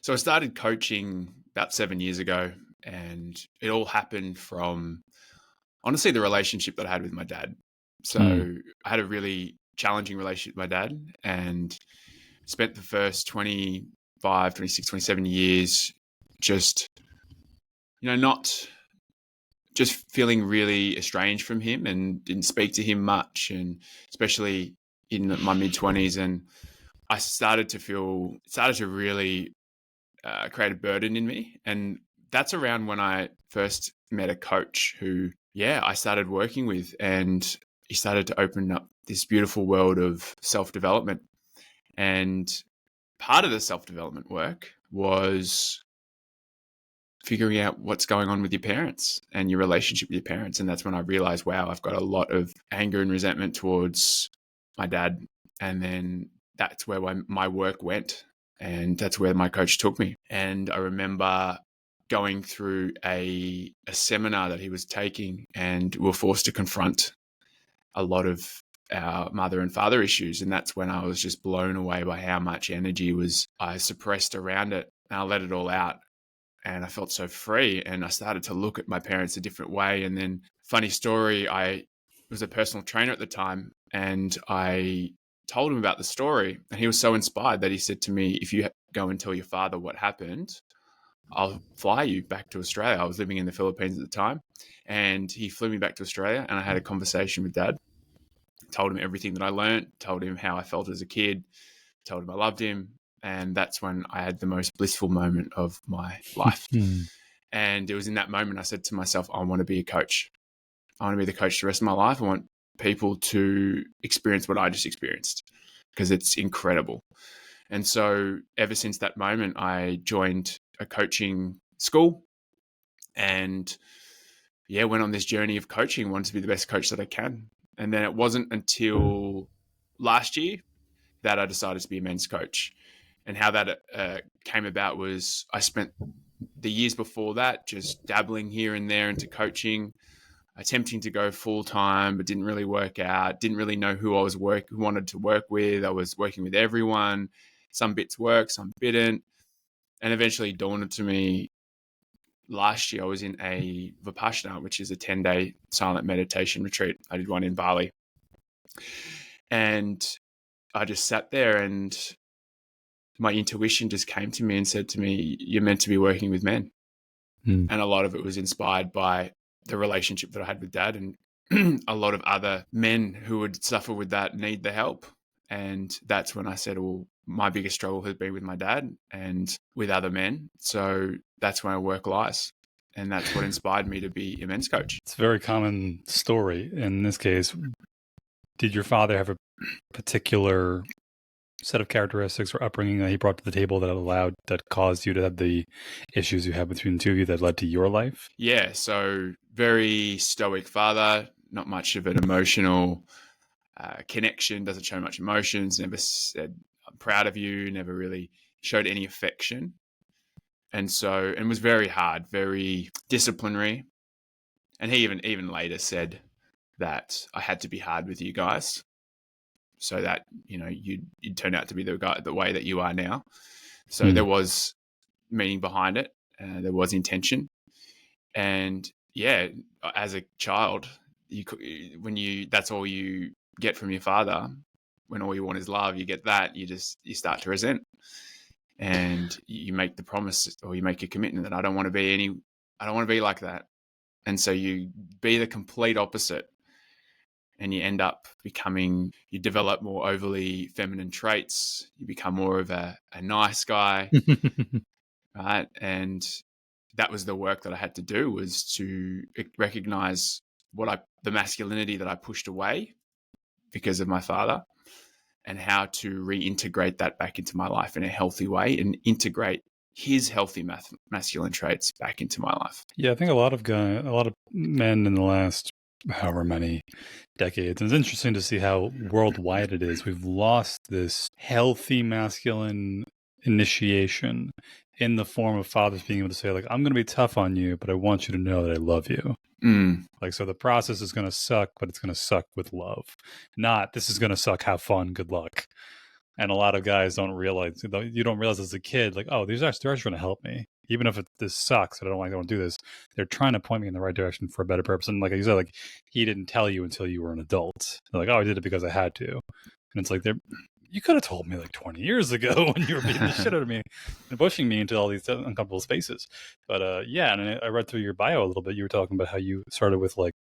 So I started coaching about 7 years ago, and it all happened from honestly the relationship that I had with my dad. Mm. So I had a really challenging relationship with my dad, and spent the first 25, 26, 27 years just, not just feeling really estranged from him and didn't speak to him much. And especially in my mid 20s. And I started to really create a burden in me. And that's around when I first met a coach who, I started working with. And he started to open up this beautiful world of self development. And part of the self development work was figuring out what's going on with your parents and your relationship with your parents. And that's when I realized, wow, I've got a lot of anger and resentment towards my dad. And then that's where my work went. And that's where my coach took me. And I remember going through a seminar that he was taking, and we were forced to confront a lot of our mother and father issues. And that's when I was just blown away by how much energy I suppressed around it. And I let it all out. And I felt so free. And I started to look at my parents a different way. And then, funny story, I was a personal trainer at the time, and I told him about the story. And he was so inspired that he said to me, if you go and tell your father what happened, I'll fly you back to Australia. I was living in the Philippines at the time. And he flew me back to Australia, and I had a conversation with Dad. Told him everything that I learned, told him how I felt as a kid, told him I loved him. And that's when I had the most blissful moment of my life. Mm. And it was in that moment I said to myself, I want to be a coach. I want to be the coach the rest of my life. I want people to experience what I just experienced, because it's incredible. And so ever since that moment, I joined a coaching school and went on this journey of coaching, wanted to be the best coach that I can. And then it wasn't until last year that I decided to be a men's coach. And how that came about was I spent the years before that just dabbling here and there into coaching, attempting to go full time, but didn't really work out. Didn't really know who wanted to work with. I was working with everyone. Some bits worked, some didn't. And eventually dawned to me last year, I was in a Vipassana, which is a 10-day silent meditation retreat. I did one in Bali. And I just sat there, and my intuition just came to me and said to me, you're meant to be working with men. Mm. And a lot of it was inspired by the relationship that I had with Dad, and a lot of other men who would suffer with that need the help. And that's when I said, well, my biggest struggle has been with my dad and with other men. So that's where my work lies. And that's what inspired me to be a men's coach. It's a very common story. In this case, did your father have a particular set of characteristics or upbringing that he brought to the table that caused you to have the issues you have between the two of you that led to your life? Yeah. So very stoic father, not much of an emotional connection, doesn't show much emotions, never said, I'm proud of you, never really showed any affection. And was very hard, very disciplinary. And he even later said that I had to be hard with you guys so that, you'd turn out to be the way that you are now. So there was meaning behind it. There was intention. And as a child, that's all you get from your father. When all you want is love, you get that, you start to resent. And you make the promise, or you make a commitment that I don't want to be like that. And so you be the complete opposite, and you end up you develop more overly feminine traits. You become more of a nice guy, right? And that was the work that I had to do, was to recognize the masculinity that I pushed away because of my father, and how to reintegrate that back into my life in a healthy way, and integrate his healthy masculine traits back into my life. Yeah, I think a lot of men in the last however many decades, and it's interesting to see how worldwide it is. We've lost this healthy masculine initiation in the form of fathers being able to say, like, I'm going to be tough on you, but I want you to know that I love you. Like, so the process is going to suck, but it's going to suck with love. Not, this is going to suck, have fun, good luck. And a lot of guys don't realize, you don't realize as a kid, like, oh, they're actually trying to help me. Even if this sucks, I don't want to do this. They're trying to point me in the right direction for a better purpose. And like you said, like he didn't tell you until you were an adult. They're like, oh, I did it because I had to. And it's like, you could have told me like 20 years ago when you were beating the shit out of me and pushing me into all these uncomfortable spaces. But yeah, and I read through your bio a little bit. You were talking about how you started with like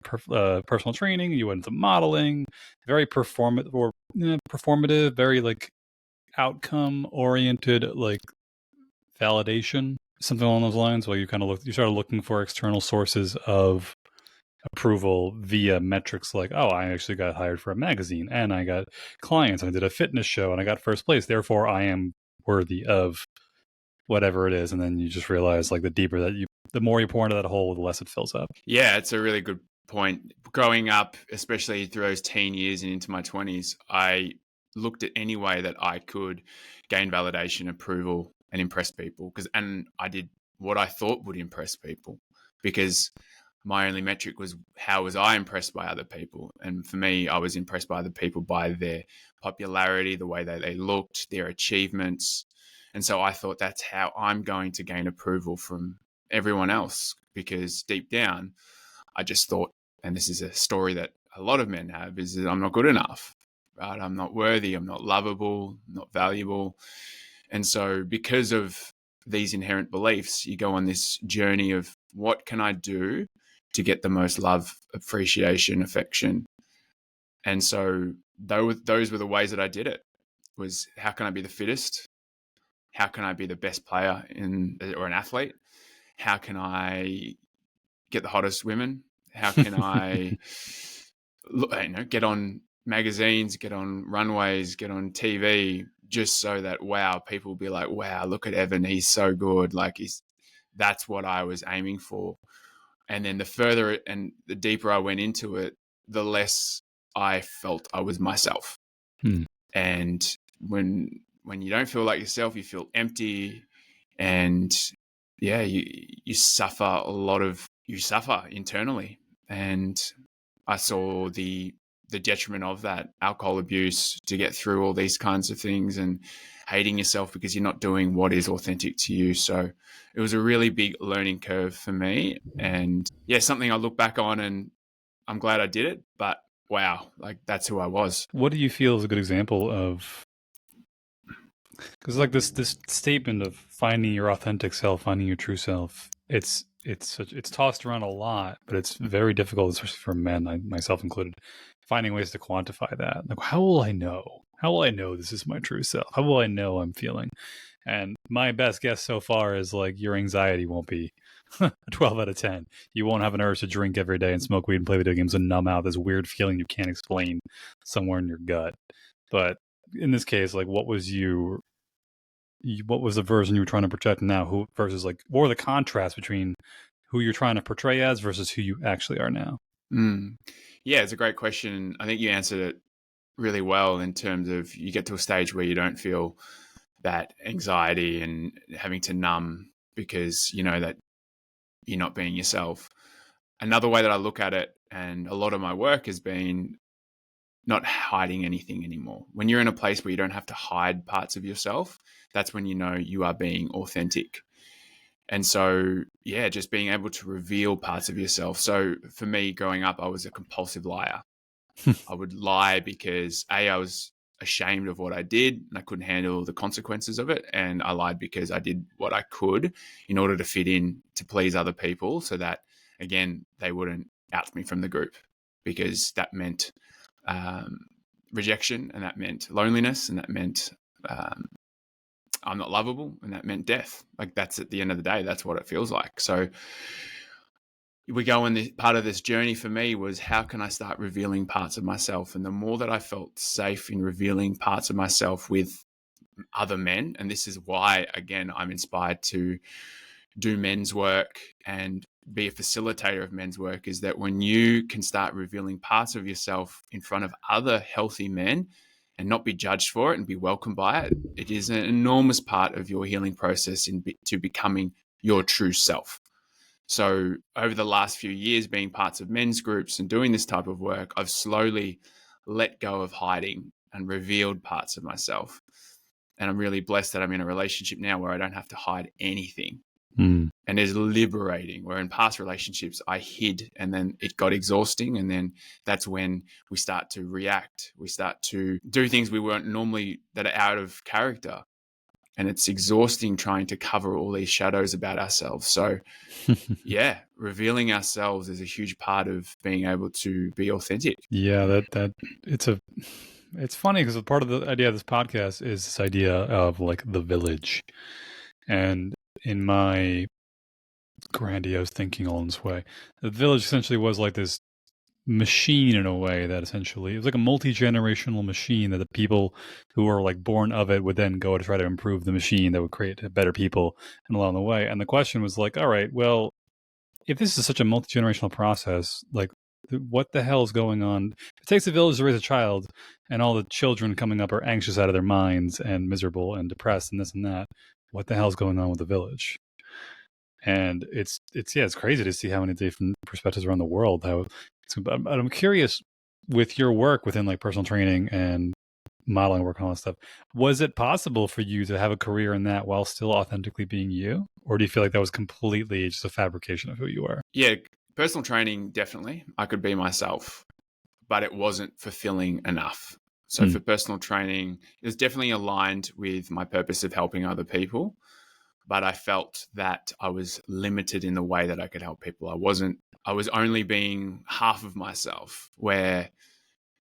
personal training, you went into modeling, very performative, very like outcome oriented, like validation, something along those lines. Where you kind of you started looking for external sources of approval via metrics like, oh, I actually got hired for a magazine and I got clients and I did a fitness show and I got first place. Therefore, I am worthy of whatever it is. And then you just realize like the more you pour into that hole, the less it fills up. Yeah, it's a really good point. Growing up, especially through those teen years and into my 20s, I looked at any way that I could gain validation, approval, and impress people. And I did what I thought would impress people, because my only metric was how was I impressed by other people. And for me, I was impressed by other people by their popularity, the way that they looked, their achievements. And so I thought that's how I'm going to gain approval from everyone else, because deep down, I just thought, and this is a story that a lot of men have, is that I'm not good enough, right? I'm not worthy, I'm not lovable, not valuable. And so because of these inherent beliefs, you go on this journey of what can I do to get the most love, appreciation, affection. And so those were the ways that I did it, was how can I be the fittest? How can I be the best player or an athlete? How can I get the hottest women? How can I get on magazines, get on runways, get on TV, just so that, wow, people will be like, wow, look at Evan, he's so good. Like that's what I was aiming for. And then the further and the deeper I went into it, the less I felt I was myself. And when you don't feel like yourself, you feel empty, and yeah, you suffer you suffer internally. And I saw the detriment of that, alcohol abuse, to get through all these kinds of things, and hating yourself because you're not doing what is authentic to you. So it was a really big learning curve for me, and yeah, something I look back on and I'm glad I did it, but wow, like that's who I was. What do you feel is a good example of, because like this statement of finding your authentic self, finding your true self, it's tossed around a lot, but it's very difficult, especially for men, myself included, finding ways to quantify that. Like, how will I know? How will I know this is my true self? How will I know I'm feeling? And my best guess so far is like your anxiety won't be a 12 out of 10. You won't have an urge to drink every day and smoke weed and play video games and numb out this weird feeling you can't explain somewhere in your gut. But in this case, like, what was the version you were trying to project now? Who versus like, what were the contrasts between who you're trying to portray as versus who you actually are now? Yeah, it's a great question. I think you answered it really well, in terms of you get to a stage where you don't feel that anxiety and having to numb because you know that you're not being yourself. Another way that I look at it, and a lot of my work has been not hiding anything anymore. When you're in a place where you don't have to hide parts of yourself, that's when you know you are being authentic. And so, yeah, just being able to reveal parts of yourself. So for me, growing up, I was a compulsive liar. I would lie because I was ashamed of what I did and I couldn't handle the consequences of it. And I lied because I did what I could in order to fit in, to please other people, so that, again, they wouldn't out me from the group, because that meant rejection, and that meant loneliness, and that meant I'm not lovable, and that meant death. Like, that's, at the end of the day, that's what it feels like. So we go on this part of this journey for me was, how can I start revealing parts of myself? And the more that I felt safe in revealing parts of myself with other men, and this is why, again, I'm inspired to do men's work and be a facilitator of men's work, is that when you can start revealing parts of yourself in front of other healthy men and not be judged for it and be welcomed by it, it is an enormous part of your healing process to becoming your true self. So over the last few years, being parts of men's groups and doing this type of work, I've slowly let go of hiding and revealed parts of myself. And I'm really blessed that I'm in a relationship now where I don't have to hide anything. Mm. And it's liberating, where in past relationships I hid and then it got exhausting. And then that's when we start to react. We start to do things we weren't normally, that are out of character. And it's exhausting trying to cover all these shadows about ourselves. So yeah, revealing ourselves is a huge part of being able to be authentic. Yeah, that it's funny because part of the idea of this podcast is this idea of like the village. And in my grandiose thinking all in this way, the village essentially was like this machine in a way that essentially it was like a multi-generational machine that the people who were like born of it would then go to try to improve the machine that would create better people and along the way. And the question was like, all right, well, if this is such a multi-generational process, like what the hell is going on? It takes a village to raise a child, and all the children coming up are anxious out of their minds and miserable and depressed and this and that. What the hell is going on with the village? And it's crazy to see how many different perspectives around the world. I'm curious with your work within like personal training and modeling work and all that stuff. Was it possible for you to have a career in that while still authentically being you, or do you feel like that was completely just a fabrication of who you are? Yeah, personal training, definitely. I could be myself, but it wasn't fulfilling enough. So for personal training, it was definitely aligned with my purpose of helping other people. But I felt that I was limited in the way that I could help people. I was only being half of myself, where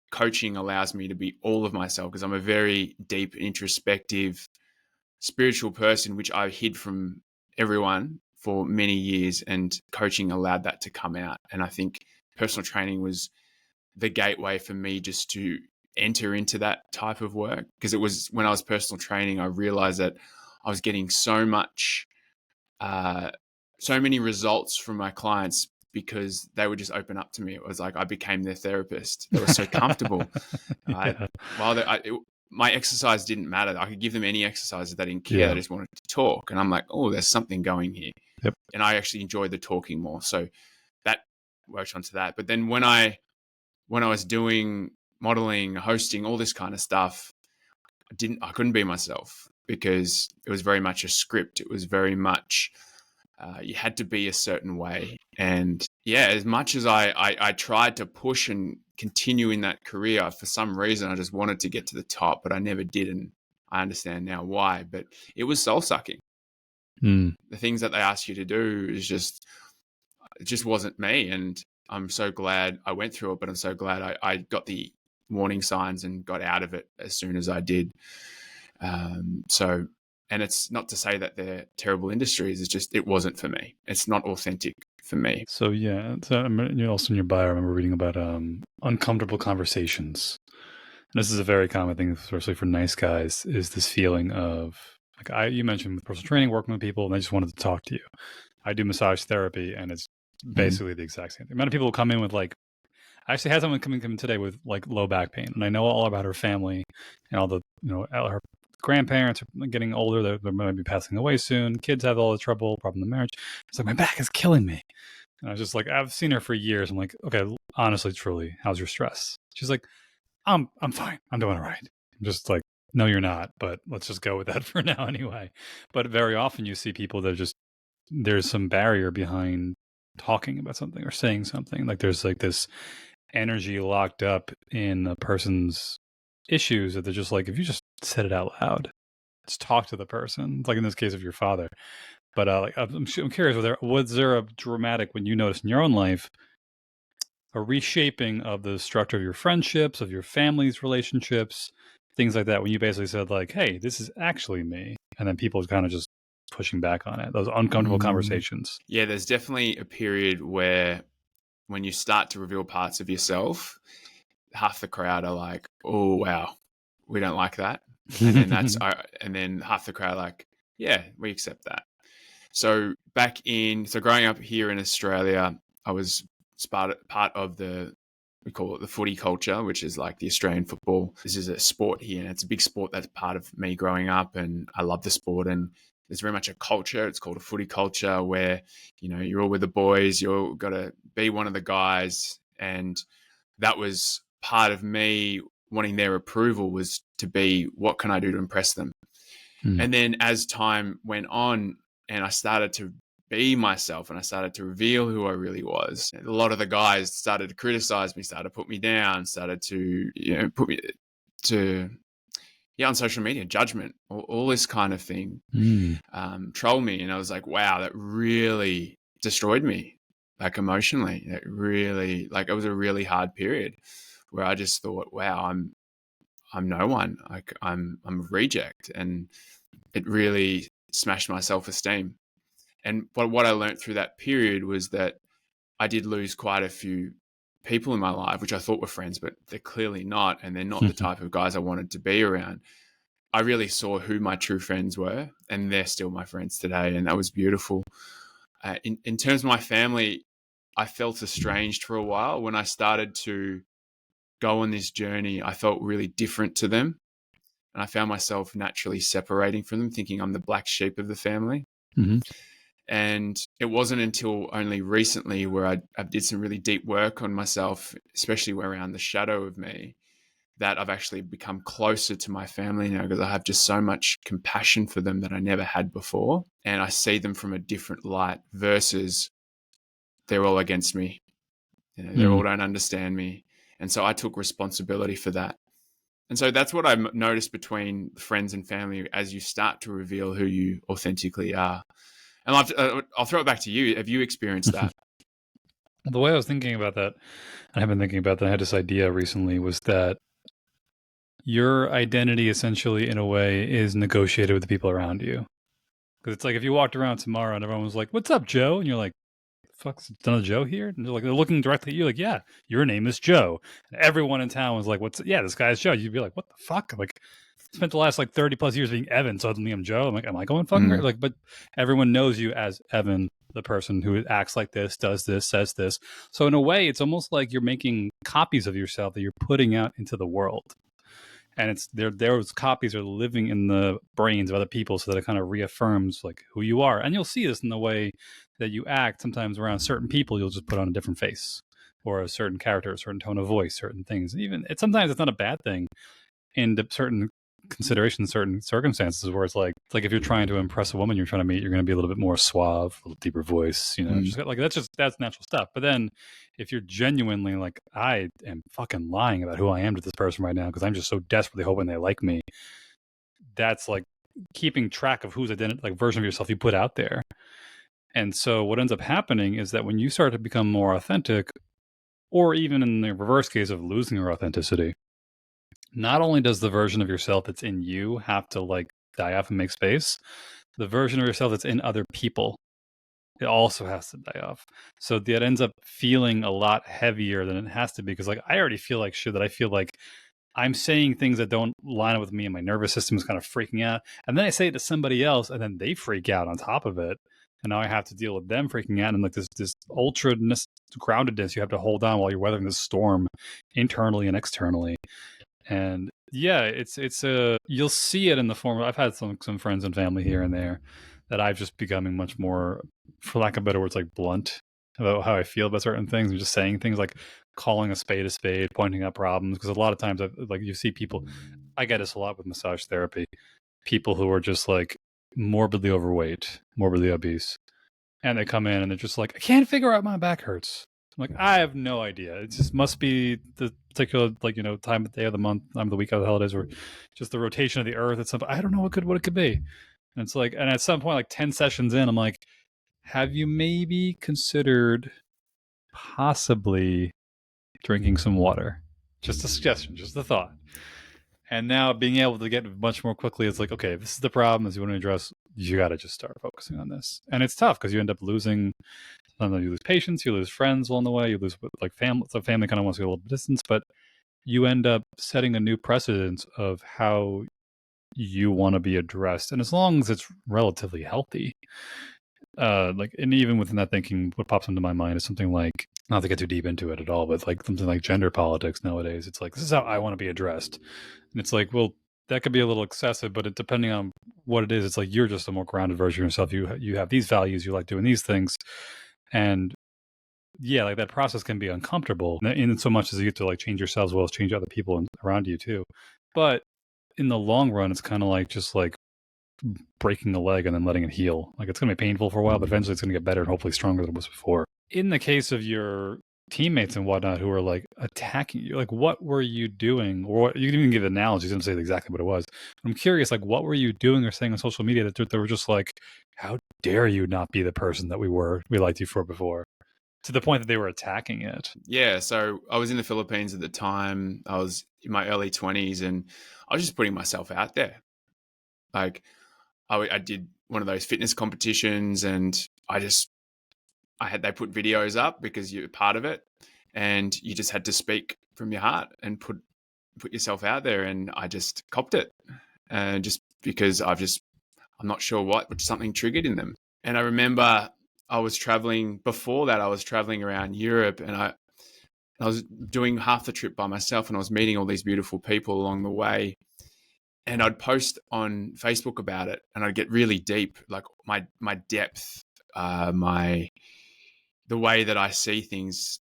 coaching allows me to be all of myself, because I'm a very deep, introspective, spiritual person, which I hid from everyone for many years. And coaching allowed that to come out. And I think personal training was the gateway for me just to enter into that type of work. Because it was when I was personal training, I realized that I was getting so many results from my clients because they would just open up to me. It was like I became their therapist. They were so comfortable. Yeah. My exercise didn't matter. I could give them any exercises. They didn't care. Yeah. They just wanted to talk. And I'm like, oh, there's something going here. Yep. And I actually enjoyed the talking more. So that worked onto that. But then when I was doing modeling, hosting, all this kind of stuff, I couldn't be myself, because it was very much a script. It was very much you had to be a certain way. And yeah, as much as I tried to push and continue in that career, for some reason I just wanted to get to the top, but I never did. And I understand now why. But it was soul sucking. The things that they ask you to do it just wasn't me. And I'm so glad I went through it, but I'm so glad I got the warning signs and got out of it as soon as I did. And it's not to say that they're terrible industries. It's just, it wasn't for me. It's not authentic for me. So yeah, so also in your bio, I remember reading about uncomfortable conversations. And this is a very common thing, especially for nice guys, is this feeling of like you mentioned with personal training, working with people, and they just wanted to talk to you. I do massage therapy, and it's basically the exact same thing. The amount of people will come in with like, I actually had someone come in today with like low back pain, and I know all about her family and all the her grandparents are getting older. They might be passing away soon. Kids have all the problem in the marriage. It's like, my back is killing me. And I was just like, I've seen her for years. I'm like, okay, honestly, truly, how's your stress? She's like, I'm fine. I'm doing all right. I'm just like, no, you're not. But let's just go with that for now anyway. But very often you see people that just, there's some barrier behind talking about something or saying something. Like there's like this energy locked up in a person's issues that they're just like, if you just said it out loud, just talk to the person. It's like in this case of your father. But I'm curious, was there a dramatic, when you noticed in your own life, a reshaping of the structure of your friendships, of your family's relationships, things like that, when you basically said like, hey, this is actually me, and then people kind of just pushing back on it, those uncomfortable conversations? Yeah, there's definitely a period where when you start to reveal parts of yourself, half the crowd are like, oh, wow, we don't like that. And then and then half the crowd are like, yeah, we accept that. So growing up here in Australia, I was part of we call it the footy culture, which is like the Australian football. This is a sport here, and it's a big sport that's part of me growing up, and I love the sport. And there's very much a culture. It's called a footy culture where, you're all with the boys, you've got to be one of the guys. And that was part of me wanting their approval was to be, what can I do to impress them? And then as time went on and I started to be myself and I started to reveal who I really was, a lot of the guys started to criticize me, started to put me down, started to, put me to, on social media, judgment, all this kind of thing, troll me. And I was like, wow, that really destroyed me, like emotionally. It really, like, it was a really hard period where I just thought, wow, I'm no one. Like, I'm a reject. And it really smashed my self-esteem. And what I learned through that period was that I did lose quite a few people in my life, which I thought were friends, but they're clearly not. And they're not the type of guys I wanted to be around. I really saw who my true friends were, and they're still my friends today. And that was beautiful. In terms of my family, I felt estranged for a while. When I started to go on this journey, I felt really different to them. And I found myself naturally separating from them, thinking I'm the black sheep of the family. And it wasn't until only recently where I did some really deep work on myself, especially around the shadow of me, that I've actually become closer to my family now, because I have just so much compassion for them that I never had before. And I see them from a different light versus they're all against me. They all don't understand me. And so I took responsibility for that. And so that's what I noticed between friends and family as you start to reveal who you authentically are. And I'll throw it back to you. Have you experienced that? The way I was thinking about that, I have been thinking about that, I had this idea recently, was that your identity essentially, in a way, is negotiated with the people around you. Because it's like if you walked around tomorrow and everyone was like, "What's up, Joe?" And you're like, "Fuck's another Joe here?" And they're looking directly at you, like, "Yeah, your name is Joe." And everyone in town was like, this guy's Joe. You'd be like, "What the fuck?" Like, spent the last 30 plus years being Evan, suddenly I'm Joe. I'm like, am I going fucking crazy? But everyone knows you as Evan, the person who acts like this, does this, says this. So in a way, it's almost like you're making copies of yourself that you're putting out into the world. And it's those copies are living in the brains of other people, so that it kind of reaffirms who you are. And you'll see this in the way that you act. Sometimes around certain people, you'll just put on a different face or a certain character, a certain tone of voice, certain things. Even sometimes it's not a bad thing in certain considerations, certain circumstances, where it's like if you're trying to impress a woman you're trying to meet, you're going to be a little bit more suave, a little deeper voice, that's natural stuff. But then if you're genuinely I am fucking lying about who I am to this person right now because I'm just so desperately hoping they like me, that's keeping track of whose version of yourself you put out there. And so what ends up happening is that when you start to become more authentic, or even in the reverse case of losing your authenticity, not only does the version of yourself that's in you have to die off and make space, the version of yourself that's in other people, it also has to die off. So that ends up feeling a lot heavier than it has to be, because I already feel like shit, that I feel like I'm saying things that don't line up with me, and my nervous system is kind of freaking out. And then I say it to somebody else, and then they freak out on top of it. And now I have to deal with them freaking out, and this ultra groundedness you have to hold on while you're weathering this storm internally and externally. And yeah, it's you'll see it in the form of, I've had some friends and family here and there that I've just becoming much more, for lack of better words, blunt about how I feel about certain things, and just saying things like calling a spade, pointing out problems. Because a lot of times, you see people, I get this a lot with massage therapy, people who are just morbidly overweight, morbidly obese, and they come in and they're just like, I can't figure out, my back hurts. I'm I have no idea. It just must be the particular, time of the day of the month, time of the week, of the holidays, or just the rotation of the earth. It's something I don't know what it could be. And it's and at some point, 10 sessions in, I'm like, have you maybe considered possibly drinking some water? Just a suggestion, just a thought. And now being able to get much more quickly, it's okay, this is the problem, as you want to address, you got to just start focusing on this. And it's tough because you end up losing, sometimes you lose patience, you lose friends along the way, you lose family. So family kind of wants to get a little distance, but you end up setting a new precedence of how you want to be addressed. And as long as it's relatively healthy, and even within that thinking, what pops into my mind is something like, not to get too deep into it at all, but something like gender politics nowadays. It's this is how I want to be addressed. And it's well, that could be a little excessive, but depending on what it is, it's you're just a more grounded version of yourself. You have these values, you like doing these things. And yeah, like that process can be uncomfortable in so much as you get to like change yourself as well as change other people around you too. But in the long run, it's kind of like just like breaking a leg and then letting it heal. Like it's going to be painful for a while, but eventually it's going to get better and hopefully stronger than it was before. In the case of your teammates and whatnot who are like attacking you, like what were you doing? Or you can even give analogies and say exactly what it was. I'm curious, like what were you doing or saying on social media that they were just like, how dare you not be the person that we liked you for before? To the point that they were attacking it. Yeah, so I was in the Philippines at the time. I was in my early 20s, and I was just putting myself out there. Like I did one of those fitness competitions, and they put videos up because you're part of it, and you just had to speak from your heart and put yourself out there. And I just copped it, and just because I'm not sure what, but something triggered in them. And I remember I was traveling before that. I was traveling around Europe, and I was doing half the trip by myself, and I was meeting all these beautiful people along the way. And I'd post on Facebook about it, and I'd get really deep, like my depth, the way that I see things,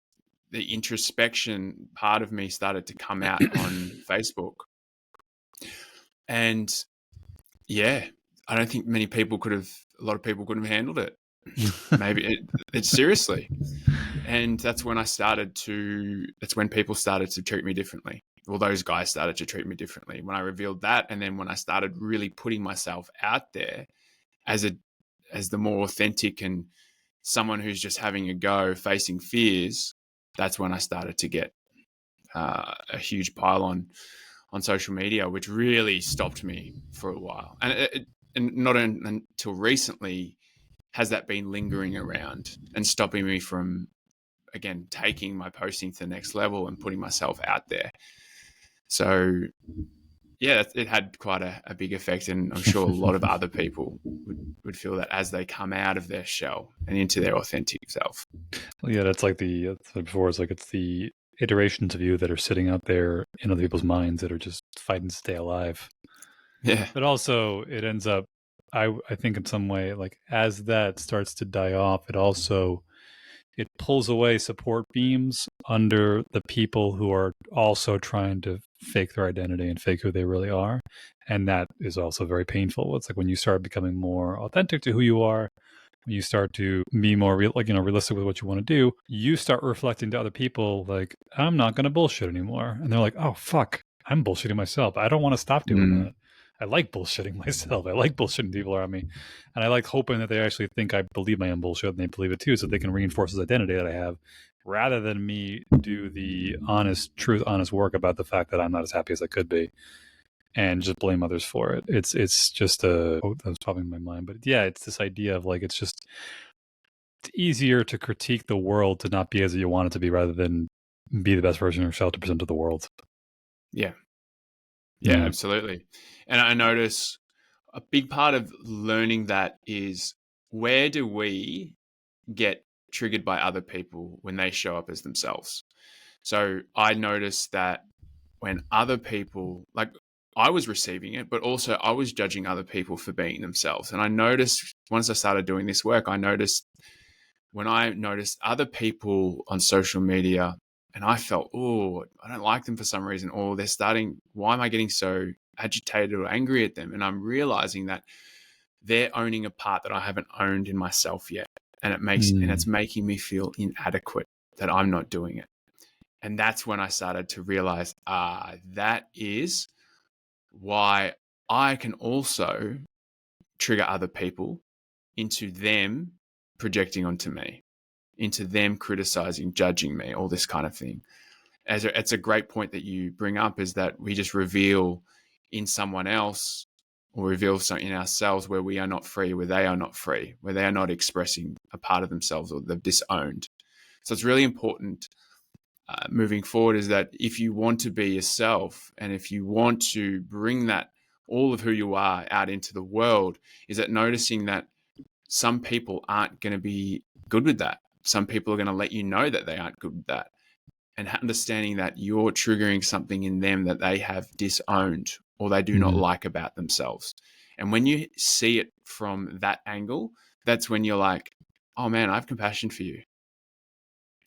the introspection part of me started to come out on Facebook. And yeah, I don't think a lot of people couldn't have handled it. Maybe it's seriously. And that's when people started to treat me differently. Well, those guys started to treat me differently when I revealed that. And then when I started really putting myself out there as the more authentic and someone who's just having a go, facing fears, that's when I started to get a huge pile on social media, which really stopped me for a while. And not until recently has that been lingering around and stopping me from, again, taking my posting to the next level and putting myself out there. So yeah, it had quite a big effect, and I'm sure a lot of other people would feel that as they come out of their shell and into their authentic self. Yeah, that's like before. It's like it's the iterations of you that are sitting out there in other people's minds that are just fighting to stay alive. Yeah. But also, it ends up, I think, in some way, like as that starts to die off, it pulls away support beams under the people who are also trying to fake their identity and fake who they really are, and that is also very painful. It's like when you start becoming more authentic to who you are, when you start to be more realistic with what you want to do, you start reflecting to other people like, I'm not going to bullshit anymore. And they're like, oh, fuck, I'm bullshitting myself. I don't want to stop doing that. I like bullshitting myself. I like bullshitting people around me. And I like hoping that they actually think I believe my own bullshit and they believe it too, so they can reinforce this identity that I have, rather than me do the honest work about the fact that I'm not as happy as I could be and just blame others for it. It's just that was popping in my mind. But yeah, it's this idea of like, it's easier to critique the world to not be as you want it to be rather than be the best version of yourself to present to the world. Yeah. Yeah, absolutely. And I notice a big part of learning that is, where do we get triggered by other people when they show up as themselves? So I noticed that when other people, like, I was receiving it, but also I was judging other people for being themselves. And I noticed, once I started doing this work, when I noticed other people on social media and I felt, oh, I don't like them for some reason, or why am I getting so agitated or angry at them? And I'm realizing that they're owning a part that I haven't owned in myself yet. And it's making me feel inadequate that I'm not doing it. And that's when I started to realize, that is why I can also trigger other people into them projecting onto me, into them criticizing, judging me, all this kind of thing. It's a great point that you bring up, is that we just reveal in someone else, or reveal something in ourselves where we are not free, where they are not free, where they are not expressing a part of themselves, or they've disowned. So it's really important moving forward, is that if you want to be yourself, and if you want to bring that, all of who you are, out into the world, is that noticing that some people aren't going to be good with that. Some people are going to let you know that they aren't good with that. And understanding that you're triggering something in them that they have disowned or they do not like about themselves. And when you see it from that angle, that's when you're like, oh man, I have compassion for you.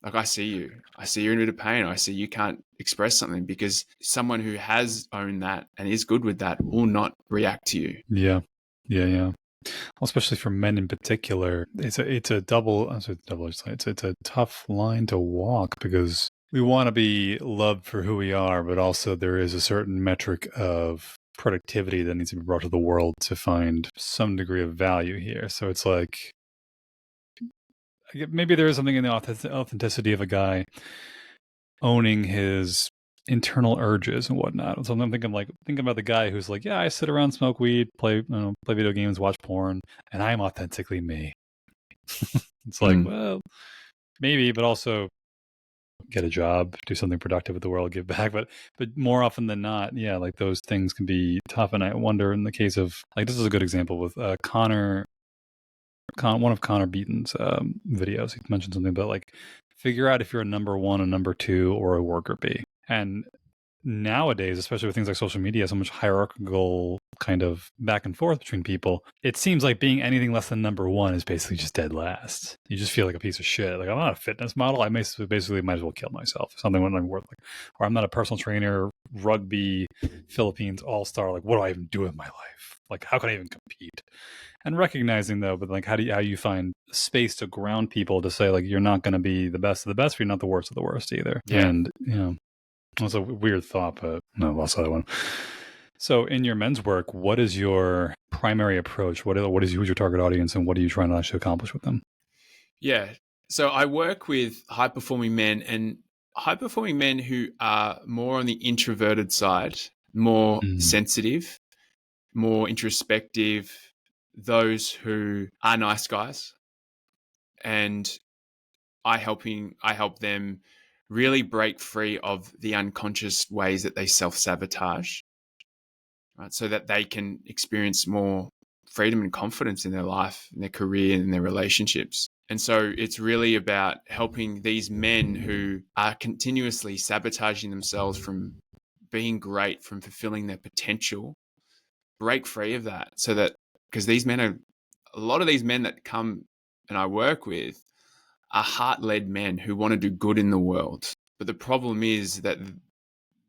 Like, I see you're in a bit of pain. I see you can't express something, because someone who has owned that and is good with that will not react to you. Yeah. Well, especially for men in particular, it's a it's a tough line to walk, because we want to be loved for who we are, but also there is a certain metric of productivity that needs to be brought to the world to find some degree of value here. So it's like, maybe there is something in the authenticity of a guy owning his internal urges and whatnot. So I'm thinking about the guy who's like, yeah, I sit around, smoke weed, play video games, watch porn, and I'm authentically me. It's like, well, maybe, but also get a job, do something productive with the world, give back. But more often than not, yeah, like those things can be tough. And I wonder, in the case of, like, this is a good example with one of Connor Beaton's videos. He mentioned something about, like, figure out if you're a number one, a number two, or a worker bee. And nowadays, especially with things like social media, so much hierarchical kind of back and forth between people, it seems like being anything less than number one is basically just dead last. You just feel like a piece of shit. Like, I'm not a fitness model. I basically might as well kill myself. Something when I'm worth, like, or I'm not a personal trainer, rugby, Philippines all-star. Like, what do I even do with my life? Like, how can I even compete? And recognizing, though, but like, how you find space to ground people to say, like, you're not going to be the best of the best, but you're not the worst of the worst either. Yeah. And, it's a weird thought, but no, that's the other one. So in your men's work, what is your primary approach? Who's your target audience, and what are you trying to actually accomplish with them? Yeah. So I work with high-performing men, and high-performing men who are more on the introverted side, more sensitive, more introspective, those who are nice guys. And I help them really break free of the unconscious ways that they self-sabotage, right? So that they can experience more freedom and confidence in their life, in their career, and in their relationships. And so it's really about helping these men who are continuously sabotaging themselves from being great, from fulfilling their potential, break free of that. So that, because a lot of these men that come and I work with are heart-led men who want to do good in the world. But the problem is that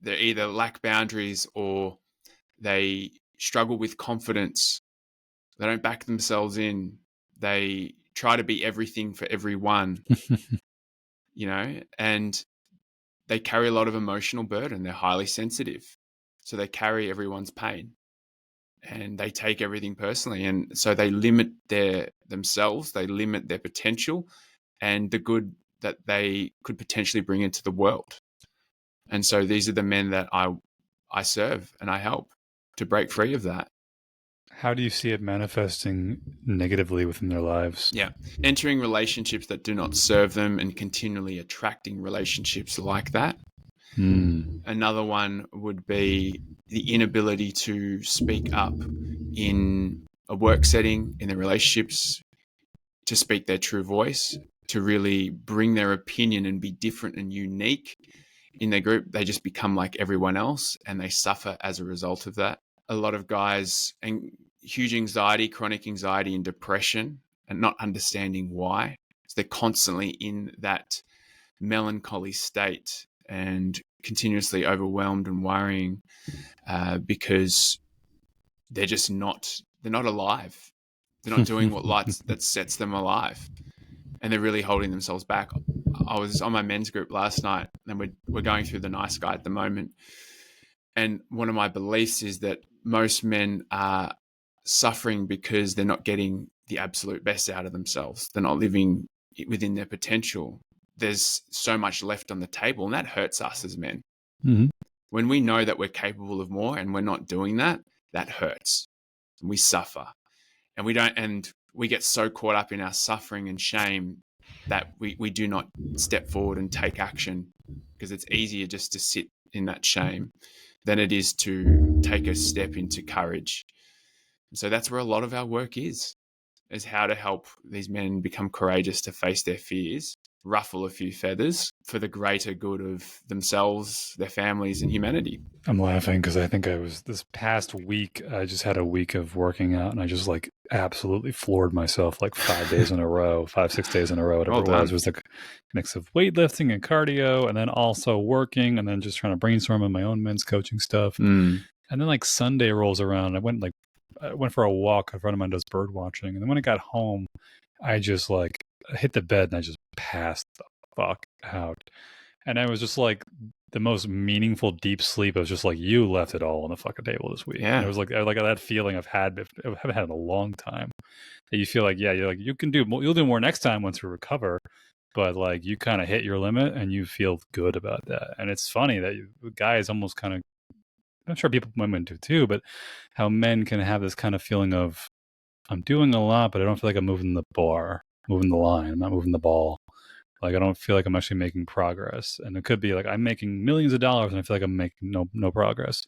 they either lack boundaries, or they struggle with confidence. They don't back themselves in. They try to be everything for everyone, and they carry a lot of emotional burden. They're highly sensitive. So they carry everyone's pain, and they take everything personally. And so they limit themselves, they limit their potential and the good that they could potentially bring into the world. And so these are the men that I serve and I help to break free of that. How do you see it manifesting negatively within their lives? Yeah. Entering relationships that do not serve them and continually attracting relationships like that. Another one would be the inability to speak up in a work setting, in their relationships, to speak their true voice, to really bring their opinion and be different and unique in their group. They just become like everyone else, and they suffer as a result of that. A lot of guys, and huge anxiety, chronic anxiety and depression, and not understanding why. So they're constantly in that melancholy state and continuously overwhelmed and worrying, because they're not alive. They're not doing that sets them alive, and they're really holding themselves back. I was on my men's group last night, and we're going through the nice guy at the moment. And one of my beliefs is that most men are suffering because they're not getting the absolute best out of themselves. They're not living within their potential. There's so much left on the table, and that hurts us as men. Mm-hmm. When we know that we're capable of more and we're not doing that, that hurts. And we suffer. And we get so caught up in our suffering and shame that we do not step forward and take action, because it's easier just to sit in that shame than it is to take a step into courage. And so that's where a lot of our work is how to help these men become courageous to face their fears ruffle a few feathers for the greater good of themselves, their families, and humanity. I'm laughing because I think this past week, I just had a week of working out and I just like absolutely floored myself like 5 days in a row, 5, 6 days in a row, whatever Well it was. done. It was like a mix of weightlifting and cardio and then also working and then just trying to brainstorm on my own men's coaching stuff. Mm. And then like Sunday rolls around. I went for a walk. A friend of mine does bird watching. And then when I got home, I just like hit the bed and I just passed the fuck out. And I was just like the most meaningful deep sleep. I was just like, you left it all on the fucking table this week. Yeah. And it was like that feeling I haven't had in a long time. That you feel like, yeah, you're like, you'll do more next time once you recover. But like you kind of hit your limit and you feel good about that. And it's funny that guys almost kind of, I'm sure women do too, but how men can have this kind of feeling of, I'm doing a lot, but I don't feel like I'm moving the line. I'm not moving the ball. Like I don't feel like I'm actually making progress. And it could be like I'm making millions of dollars and I feel like I'm making no progress.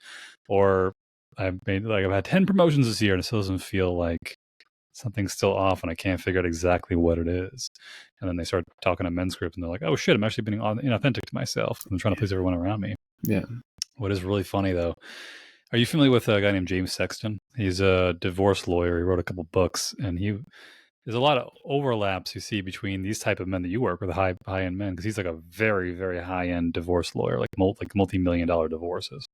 Or I've had 10 promotions this year and it still doesn't feel like something's still off and I can't figure out exactly what it is. And then they start talking to men's groups and they're like, oh shit, I'm actually being inauthentic to myself. I'm trying to please everyone around me. Yeah. What is really funny though, are you familiar with a guy named James Sexton? He's a divorce lawyer. He wrote a couple books and there's a lot of overlaps you see between these type of men that you work with, high end men, because he's like a very, very high end divorce lawyer, like multi-million-dollar divorces.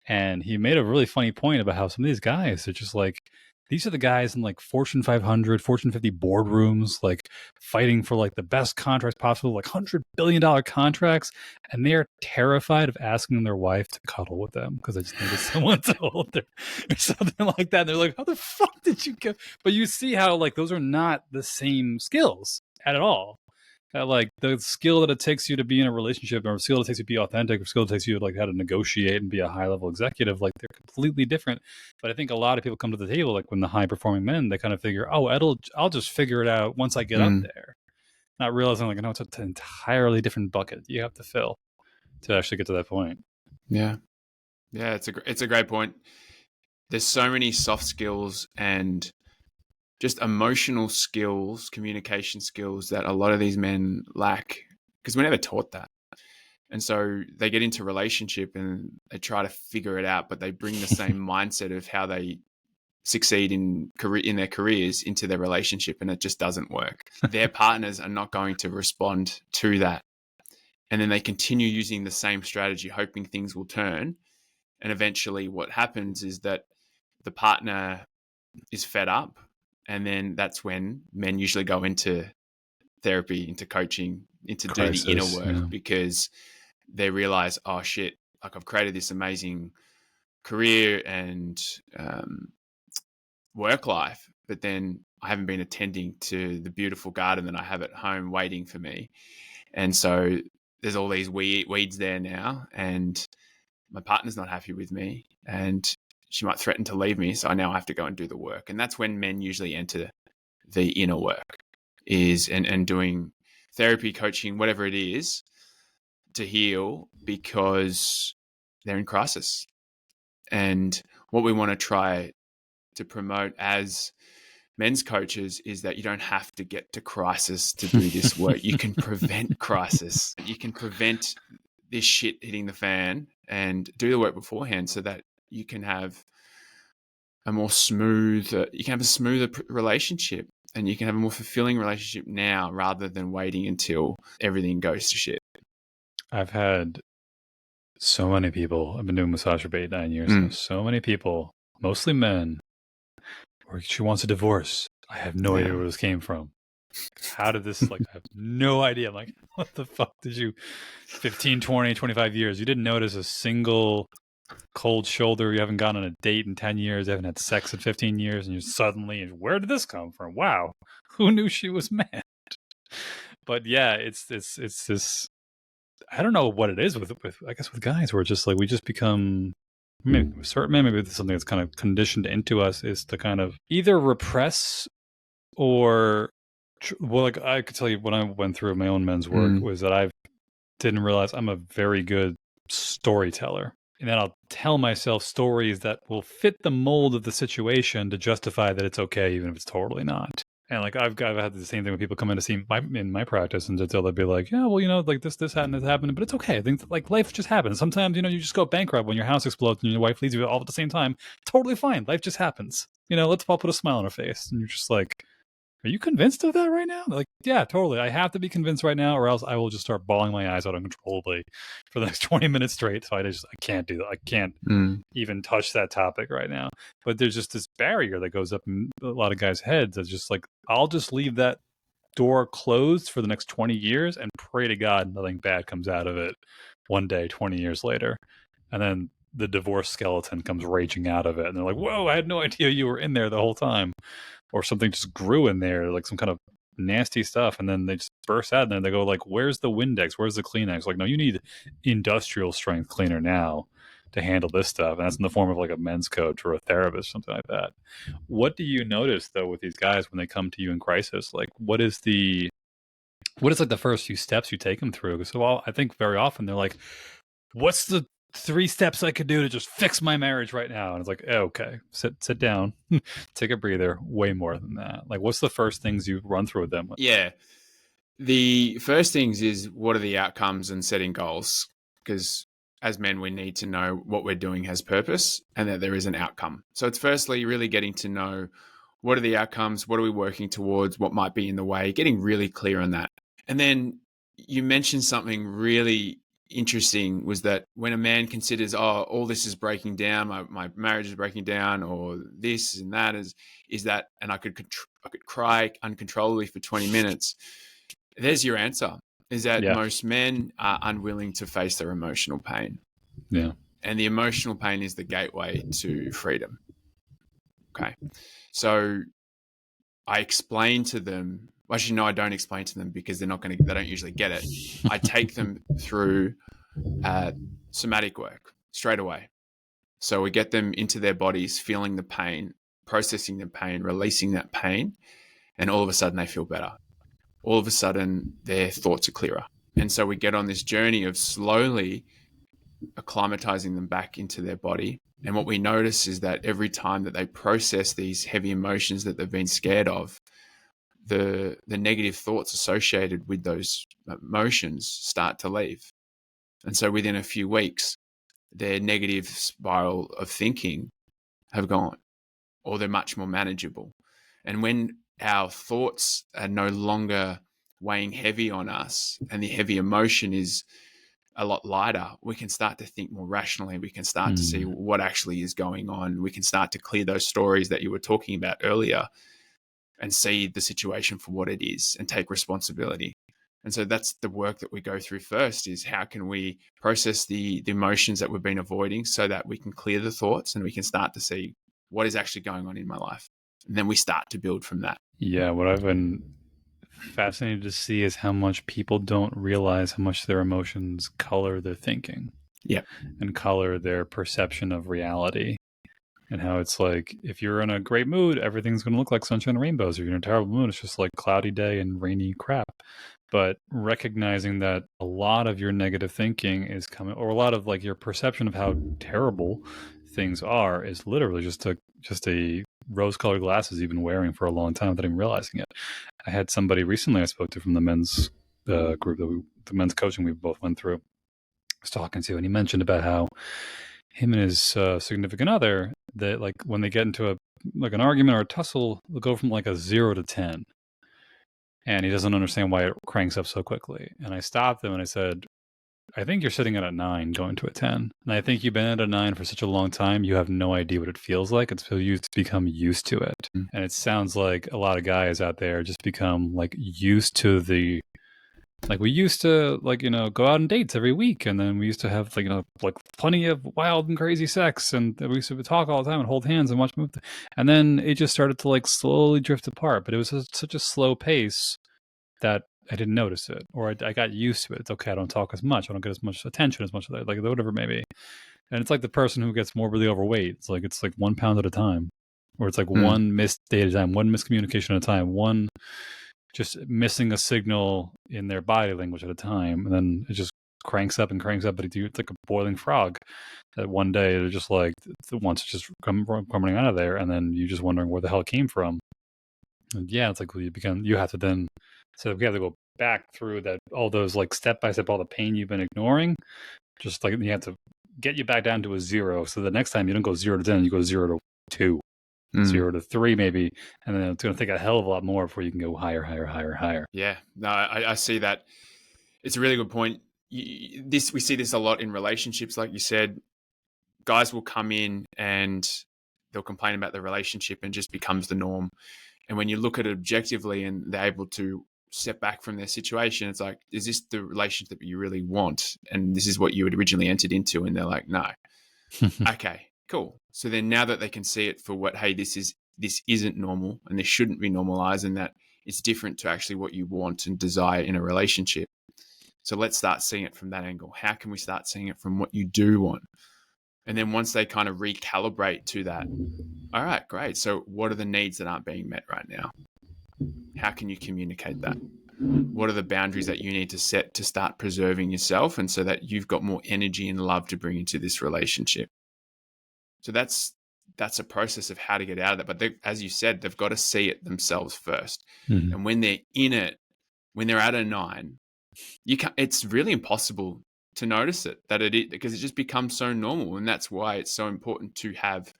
And he made a really funny point about how some of these guys are just like, these are the guys in like Fortune 500, Fortune 50 boardrooms, like fighting for like the best contracts possible, like $100 billion contracts. And they are terrified of asking their wife to cuddle with them because they just think it's someone told or something like that. And they're like, how the fuck did you get? But you see how like those are not the same skills at all. Like the skill that it takes you to be in a relationship, or skill that it takes you to be authentic, or skill that takes you like how to negotiate and be a high level executive, like they're completely different. But I think a lot of people come to the table, like when the high performing men, they kind of figure, oh, I'll just figure it out once I get up there, not realizing like, no, it's an entirely different bucket you have to fill to actually get to that point. Yeah, it's a great point. There's so many soft skills and just emotional skills, communication skills that a lot of these men lack because we're never taught that. And so they get into relationship and they try to figure it out, but they bring the same mindset of how they succeed in their careers into their relationship, and it just doesn't work. Their partners are not going to respond to that. And then they continue using the same strategy, hoping things will turn. And eventually what happens is that the partner is fed up. And then that's when men usually go into therapy, into coaching, into doing the inner work because they realize, oh shit, like I've created this amazing career and work life, but then I haven't been attending to the beautiful garden that I have at home waiting for me. And so there's all these weeds there now, and my partner's not happy with me, and she might threaten to leave me. So now I have to go and do the work. And that's when men usually enter the inner work and doing therapy, coaching, whatever it is to heal because they're in crisis. And what we want to try to promote as men's coaches is that you don't have to get to crisis to do this work. You can prevent crisis. You can prevent this shit hitting the fan and do the work beforehand so that you can have a smoother relationship, and you can have a more fulfilling relationship now rather than waiting until everything goes to shit. I've had so many people, I've been doing massage for 8-9 years now, so many people, mostly men, where she wants a divorce. I have no idea where this came from. How did this, like, I have no idea. I'm like, what the fuck did you, 15, 20, 25 years, you didn't notice a single cold shoulder, you haven't gone on a date in 10 years, you haven't had sex in 15 years, and you suddenly, where did this come from? Wow, who knew she was mad? But yeah, it's this, I don't know what it is with I guess with guys where it's just like we just become maybe it's something that's kind of conditioned into us is to kind of either repress or well, like I could tell you when I went through my own men's work was that I didn't realize I'm a very good storyteller. And then I'll tell myself stories that will fit the mold of the situation to justify that it's okay, even if it's totally not. And like I've had the same thing when people come in to see in my practice, and they'll be like, yeah, well, you know, like this happened, this happened, but it's okay. I think like life just happens. Sometimes, you know, you just go bankrupt when your house explodes and your wife leaves you all at the same time. Totally fine. Life just happens. You know, let's all put a smile on our face. And you're just like, are you convinced of that right now? They're like, yeah, totally. I have to be convinced right now, or else I will just start bawling my eyes out uncontrollably for the next 20 minutes straight. So I can't do that. I can't even touch that topic right now. But there's just this barrier that goes up in a lot of guys' heads. That's just like, I'll just leave that door closed for the next 20 years and pray to God nothing bad comes out of it one day, 20 years later. And then the divorce skeleton comes raging out of it. And they're like, whoa, I had no idea you were in there the whole time. Or something just grew in there, like some kind of nasty stuff. And then they just burst out and then they go like, where's the Windex? Where's the Kleenex? Like, no, you need industrial strength cleaner now to handle this stuff. And that's in the form of like a men's code for a therapist, something like that. What do you notice though with these guys when they come to you in crisis? Like what is like the first few steps you take them through? So I think very often they're like, what's the 3 steps I could do to just fix my marriage right now? And it's like, okay, sit down, take a breather. Way more than that. Like, what's the first things you run through with them? Yeah. The first things is what are the outcomes and setting goals? Because as men, we need to know what we're doing has purpose and that there is an outcome. So it's firstly really getting to know what are the outcomes, what are we working towards, what might be in the way, getting really clear on that. And then you mentioned something really interesting was that when a man considers, oh, all this is breaking down, my marriage is breaking down, or this and that is that, and I could cry uncontrollably for 20 minutes. There's your answer, is that most men are unwilling to face their emotional pain. Yeah. And the emotional pain is the gateway to freedom. Okay. So I explain to them, actually, no, I don't explain to them because they don't usually get it. I take them through somatic work straight away. So we get them into their bodies, feeling the pain, processing the pain, releasing that pain, and all of a sudden they feel better. All of a sudden their thoughts are clearer. And so we get on this journey of slowly acclimatizing them back into their body. And what we notice is that every time that they process these heavy emotions that they've been scared of, the negative thoughts associated with those emotions start to leave. And so within a few weeks, their negative spiral of thinking have gone, or they're much more manageable. And when our thoughts are no longer weighing heavy on us and the heavy emotion is a lot lighter, we can start to think more rationally. We can start to see what actually is going on. We can start to clear those stories that you were talking about earlier and see the situation for what it is and take responsibility. And so that's the work that we go through first, is how can we process the emotions that we've been avoiding so that we can clear the thoughts and we can start to see what is actually going on in my life. And then we start to build from that. Yeah, what I've been fascinated to see is how much people don't realize how much their emotions color their thinking. Yeah. And color their perception of reality. And how it's like, if you're in a great mood, everything's going to look like sunshine and rainbows. If you're in a terrible mood, it's just like cloudy day and rainy crap. But recognizing that a lot of your negative thinking is coming, or a lot of like your perception of how terrible things are is literally just a rose-colored glasses you've been wearing for a long time without even realizing it. I had somebody recently I spoke to from the men's group, the men's coaching we both went through, I was talking to, and he mentioned about how him and his significant other, that like when they get into an argument or a tussle, they'll go from like a 0 to 10. And he doesn't understand why it cranks up so quickly. And I stopped him and I said, I think you're sitting at a 9 going to a 10. And I think you've been at a 9 for such a long time, you have no idea what it feels like until you become used to it. And it sounds like a lot of guys out there just become like used to the, like we used to like, you know, go out on dates every week. And then we used to have like, you know, like plenty of wild and crazy sex. And we used to talk all the time and hold hands and watch movies. And then it just started to like slowly drift apart. But it was such a slow pace that I didn't notice it, or I got used to it. It's okay. I don't talk as much. I don't get as much attention as much as like whatever it may be. And it's like the person who gets morbidly overweight. It's like 1 pound at a time, or it's like one missed date at a time, one miscommunication at a time, one just missing a signal in their body language at a time. And then it just cranks up, but it's like a boiling frog that one day they're just like, once it's just coming out of there. And then you're just wondering where the hell it came from. And yeah, it's like you have to then, so we have to go back through that, all those like step by step, all the pain you've been ignoring, just like you have to get you back down to a 0. So the next time you don't go 0 to 10, you go 0 to 2, 0 to 3 maybe, and then it's going to take a hell of a lot more before you can go higher, higher, higher, higher. Yeah, no, I see that. It's a really good point. We see this a lot in relationships, like you said. Guys will come in and they'll complain about the relationship and just becomes the norm. And when you look at it objectively and they're able to step back from their situation, it's like, is this the relationship that you really want? And this is what you had originally entered into. And they're like, no. Okay, cool. So then now that they can see it for what, hey, this isn't normal and this shouldn't be normalized, and that it's different to actually what you want and desire in a relationship. So let's start seeing it from that angle. How can we start seeing it from what you do want? And then once they kind of recalibrate to that, all right, great. So what are the needs that aren't being met right now? How can you communicate that? What are the boundaries that you need to set to start preserving yourself, and so that you've got more energy and love to bring into this relationship? So that's a process of how to get out of that. But as you said, they've got to see it themselves first. Mm-hmm. And when they're in it, when they're at a 9, it's really impossible to notice it, because it just becomes so normal. And that's why it's so important to have,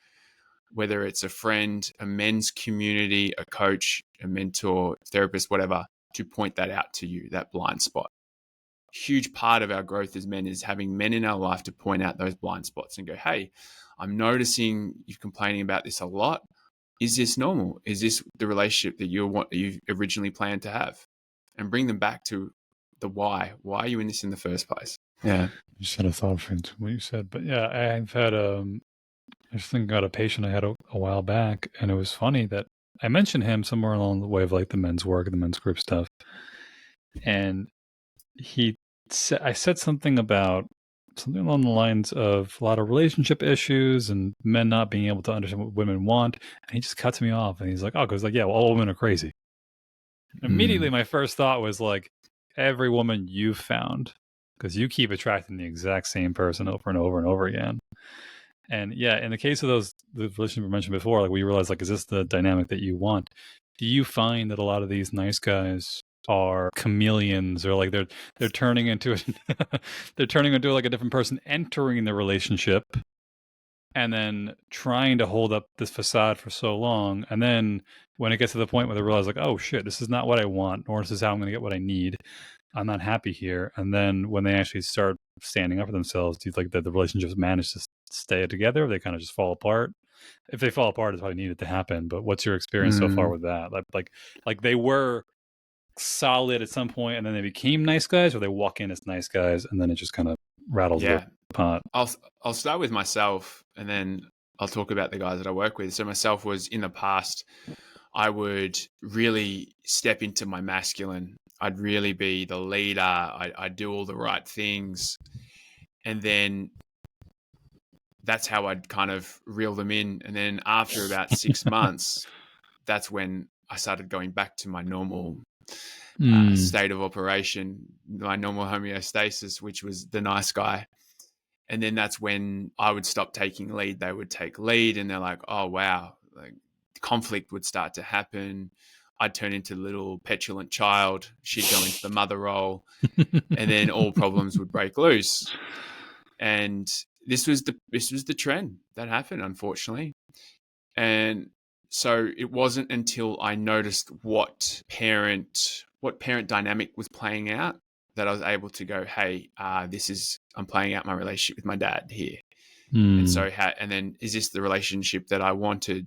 whether it's a friend, a men's community, a coach, a mentor, therapist, whatever, to point that out to you, that blind spot. Huge part of our growth as men is having men in our life to point out those blind spots and go, hey, I'm noticing you're complaining about this a lot. Is this normal? Is this the relationship that you originally planned to have? And bring them back to the why. Why are you in this in the first place? Yeah. You just had a thought from what you said, but yeah, I've had I just think about a patient I had a while back, and it was funny that I mentioned him somewhere along the way of like the men's work and the men's group stuff, and I said something along the lines of a lot of relationship issues and men not being able to understand what women want, and he just cuts me off, and he's like, "Oh, because like, yeah, well, all women are crazy." Immediately, my first thought was like, every woman you've found, because you keep attracting the exact same person over and over and over again. And yeah, in the case of the relationship we mentioned before, like we realized, like, is this the dynamic that you want? Do you find that a lot of these nice guys are chameleons, or like they're turning into they're turning into like a different person entering the relationship, and then trying to hold up this facade for so long, and then when it gets to the point where they realize, like, oh shit, this is not what I want, nor this is how I'm going to get what I need, I'm not happy here, and then when they actually start standing up for themselves, do you think that the relationships manage to stay together, or they kind of just fall apart? If they fall apart, it's probably needed to happen, but what's your experience so far with that? Like they were solid at some point and then they became nice guys, or they walk in as nice guys and then it just kind of rattles the pot? I'll start with myself, and then I'll talk about the guys that I work with. So myself was, in the past, I would really step into my masculine. I'd really be the leader. I'd do all the right things. And then that's how I'd kind of reel them in. And then after about 6 months, that's when I started going back to my normal state of operation, my normal homeostasis, which was the nice guy. And then that's when I would stop taking lead. They would take lead, and they're like, oh, wow, like conflict would start to happen. I'd turn into the little petulant child. She'd go into the mother role, and then all problems would break loose. And this was the trend that happened, unfortunately. And so it wasn't until I noticed what parent dynamic was playing out that I was able to go, hey, I'm playing out my relationship with my dad here. And so, and then, is this the relationship that I wanted?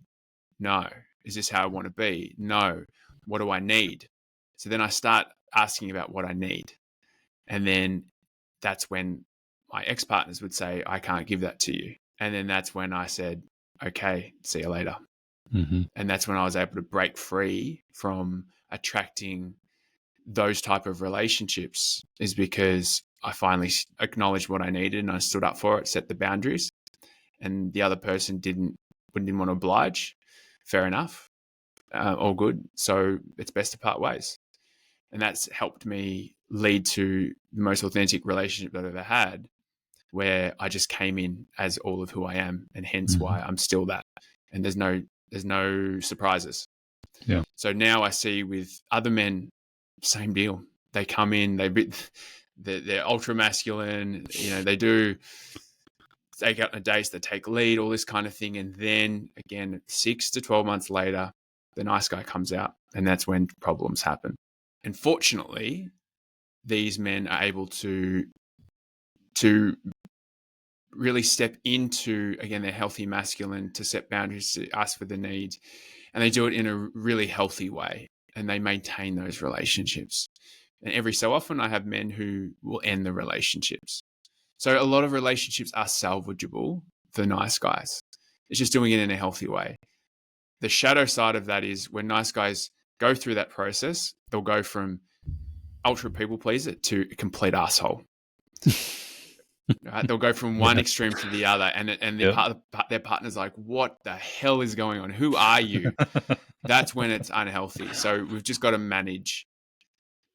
No. Is this how I want to be? No. What do I need? So then I start asking about what I need. And then that's when my ex-partners would say, I can't give that to you. And then that's when I said, okay, see you later. Mm-hmm. And that's when I was able to break free from attracting those type of relationships, is because I finally acknowledged what I needed and I stood up for it, set the boundaries, and the other person didn't want to oblige. Fair enough. All good. So it's best to part ways. And that's helped me lead to the most authentic relationship I've ever had, where I just came in as all of who I am, and hence why I'm still that. And there's no surprises. Yeah. So now I see with other men, same deal. They come in, they're ultra masculine. They do take out a dates, they take lead, all this kind of thing, and then again, 6 to 12 months later, the nice guy comes out, and that's when problems happen. And fortunately, these men are able to really step into, again, their healthy masculine, to set boundaries, to ask for the needs, and they do it in a really healthy way, and they maintain those relationships. And every so often, I have men who will end the relationships. So a lot of relationships are salvageable for nice guys. It's just doing it in a healthy way. The shadow side of that is when nice guys go through that process, they'll go from ultra people pleaser to a complete asshole. Right? They'll go from one extreme to the other, and their partner's like, "What the hell is going on? Who are you?" That's when it's unhealthy. So we've just got to manage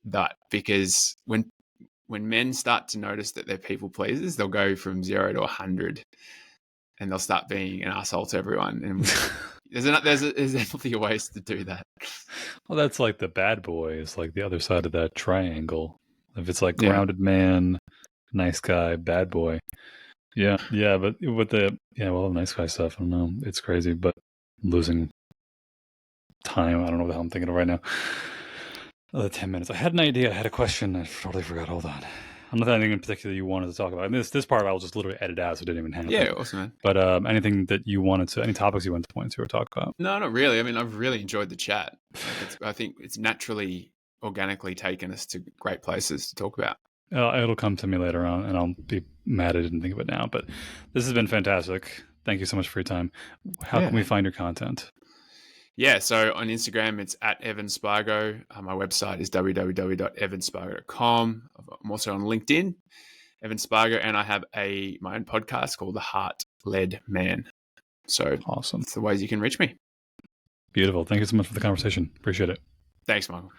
that, because when men start to notice that they're people pleasers, they'll go from 0 to 100, and they'll start being an asshole to everyone. And there's definitely ways to do that. Well, that's like the bad boy is like the other side of that triangle. If it's like grounded man, nice guy, bad boy. Yeah. But with the nice guy stuff, I don't know. It's crazy, but losing time. I don't know what the hell I'm thinking of right now. 10 minutes. I had an idea. I had a question. I totally forgot. Hold on. I'm not anything in particular you wanted to talk about. And this part I'll just literally edit out, so it didn't even happen. Yeah, awesome, man. But anything that you wanted to, any topics you wanted to point to or talk about? No, not really. I mean, I've really enjoyed the chat. I think it's naturally, organically taken us to great places to talk about. It'll come to me later on, and I'll be mad I didn't think of it now. But this has been fantastic. Thank you so much for your time. How can we find your content? Yeah, so on Instagram, it's at Evan Spargo. My website is www.evanspargo.com. I'm also on LinkedIn, Evan Spargo, and I have my own podcast called The Heart-Led Man. So awesome. That's the ways you can reach me. Beautiful. Thank you so much for the conversation. Appreciate it. Thanks, Michael.